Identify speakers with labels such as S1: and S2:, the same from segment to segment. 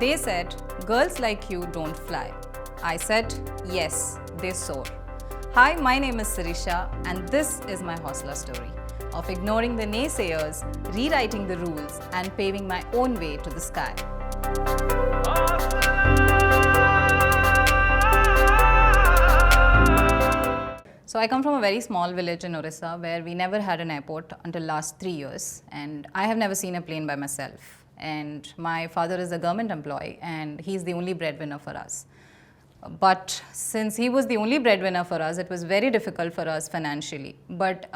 S1: They said, girls like you don't fly. I said, yes, they soar. Hi, my name is Sirisha and this is my Hausla story of ignoring the naysayers, rewriting the rules and paving my own way to the sky. So I come from a very small village in Odisha where we never had an airport until last 3 years, and I have never seen a plane by myself. And my father is a government employee and he's the only breadwinner for us. But since he was the only breadwinner for us, it was very difficult for us financially. But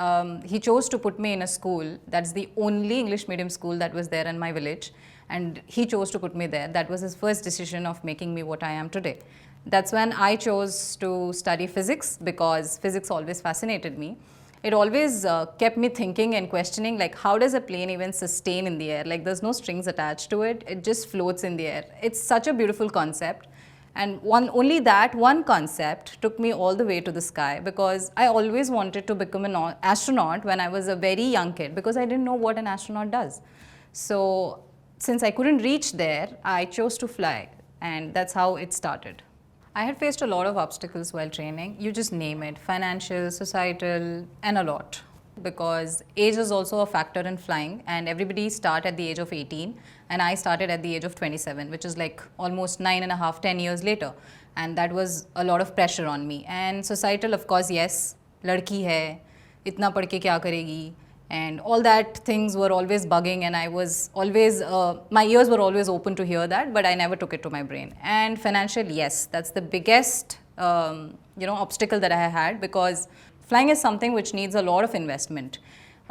S1: he chose to put me in a school that's the only English medium school that was there in my village, and he chose to put me there. That was his first decision of making me what I am today. That's when I chose to study physics, because physics always fascinated me. It always kept me thinking and questioning, like, how does a plane even sustain in the air? Like, there's no strings attached to it. It just floats in the air. It's such a beautiful concept. And only that one concept took me all the way to the sky, because I always wanted to become an astronaut when I was a very young kid, because I didn't know what an astronaut does. So since I couldn't reach there, I chose to fly, and that's how it started. I had faced a lot of obstacles while training. You just name it, financial, societal, and a lot. Because age is also a factor in flying, and everybody start at the age of 18, and I started at the age of 27, which is like almost 9.5, 10 years later. And that was a lot of pressure on me. And societal, of course, yes, ladki hai, itna padh ke kya karegi, and all that things were always bugging, and I was always, my ears were always open to hear that, but I never took it to my brain. And financial, yes, that's the biggest obstacle that I had, because flying is something which needs a lot of investment,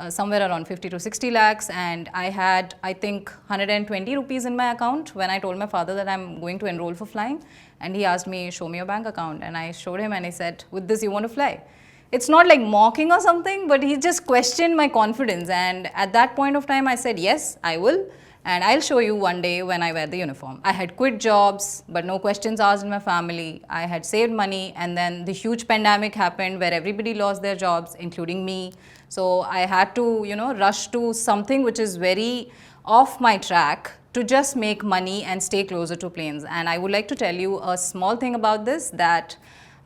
S1: somewhere around 50 to 60 lakhs, and I had, I think, 120 rupees in my account when I told my father that I'm going to enroll for flying, and he asked me, show me your bank account, and I showed him, and he said, with this you want to fly? It's not like mocking or something, but he just questioned my confidence, and at that point of time I said, yes, I will, and I'll show you one day when I wear the uniform. I had quit jobs, but no questions asked in my family. I had saved money, and then the huge pandemic happened where everybody lost their jobs, including me. So I had to, rush to something which is very off my track to just make money and stay closer to planes. And I would like to tell you a small thing about this, that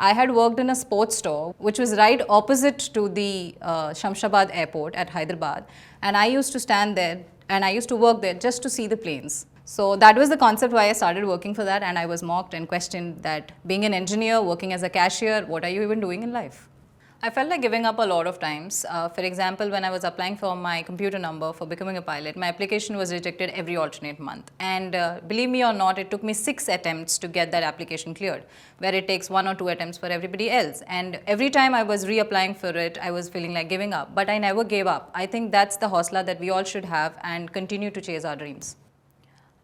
S1: I had worked in a sports store, which was right opposite to the Shamshabad airport at Hyderabad. And I used to stand there and I used to work there just to see the planes. So that was the concept why I started working for that, and I was mocked and questioned that being an engineer, working as a cashier, what are you even doing in life? I felt like giving up a lot of times. For example, when I was applying for my computer number for becoming a pilot, my application was rejected every alternate month. And believe me or not, it took me 6 attempts to get that application cleared, where it takes 1 or 2 attempts for everybody else. And every time I was reapplying for it, I was feeling like giving up. But I never gave up. I think that's the Hausla that we all should have and continue to chase our dreams.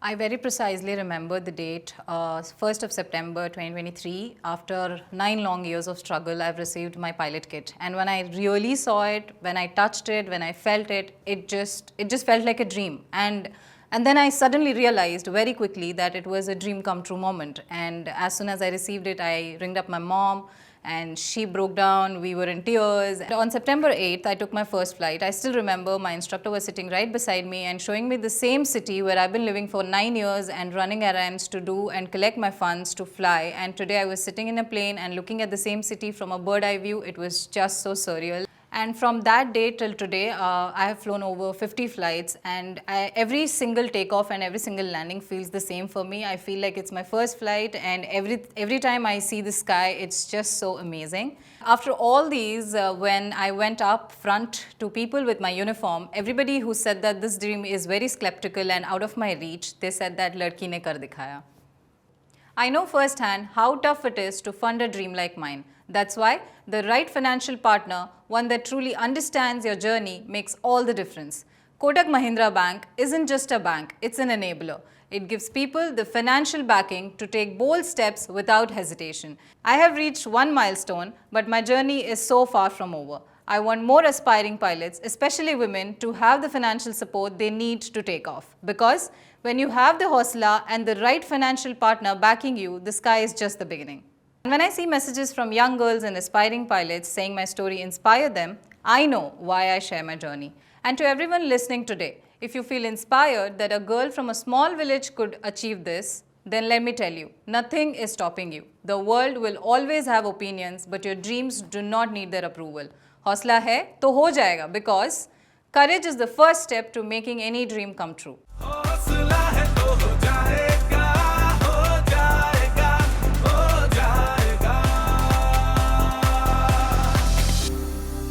S1: I very precisely remember the date, 1st of September 2023. After 9 long years of struggle, I've received my pilot kit. And when I really saw it, when I touched it, when I felt it, it just felt like a dream. And then I suddenly realized very quickly that it was a dream come true moment. And as soon as I received it, I ringed up my mom, and she broke down. We were in tears. On September 8th, I took my first flight. I still remember my instructor was sitting right beside me and showing me the same city where I've been living for 9 years and running errands to do and collect my funds to fly. And today I was sitting in a plane and looking at the same city from a bird eye view. It was just so surreal. And from that day till today, I have flown over 50 flights, and every single takeoff and every single landing feels the same for me. I feel like it's my first flight, and every time I see the sky, it's just so amazing. After all these, when I went up front to people with my uniform, everybody who said that this dream is very skeptical and out of my reach, they said that ladki ne kar dikhaya. I know firsthand how tough it is to fund a dream like mine. That's why the right financial partner, one that truly understands your journey, makes all the difference. Kotak Mahindra Bank isn't just a bank, it's an enabler. It gives people the financial backing to take bold steps without hesitation. I have reached one milestone, but my journey is so far from over. I want more aspiring pilots, especially women, to have the financial support they need to take off. Because when you have the Hausla and the right financial partner backing you, the sky is just the beginning. And when I see messages from young girls and aspiring pilots saying my story inspired them, I know why I share my journey. And to everyone listening today, if you feel inspired that a girl from a small village could achieve this, Then let me tell you, nothing is stopping you. The world will always have opinions, but your dreams do not need their approval. हौसला है तो हो जाएगा, because courage is the first step to making any dream come true. हौसला है तो हो जाएगा.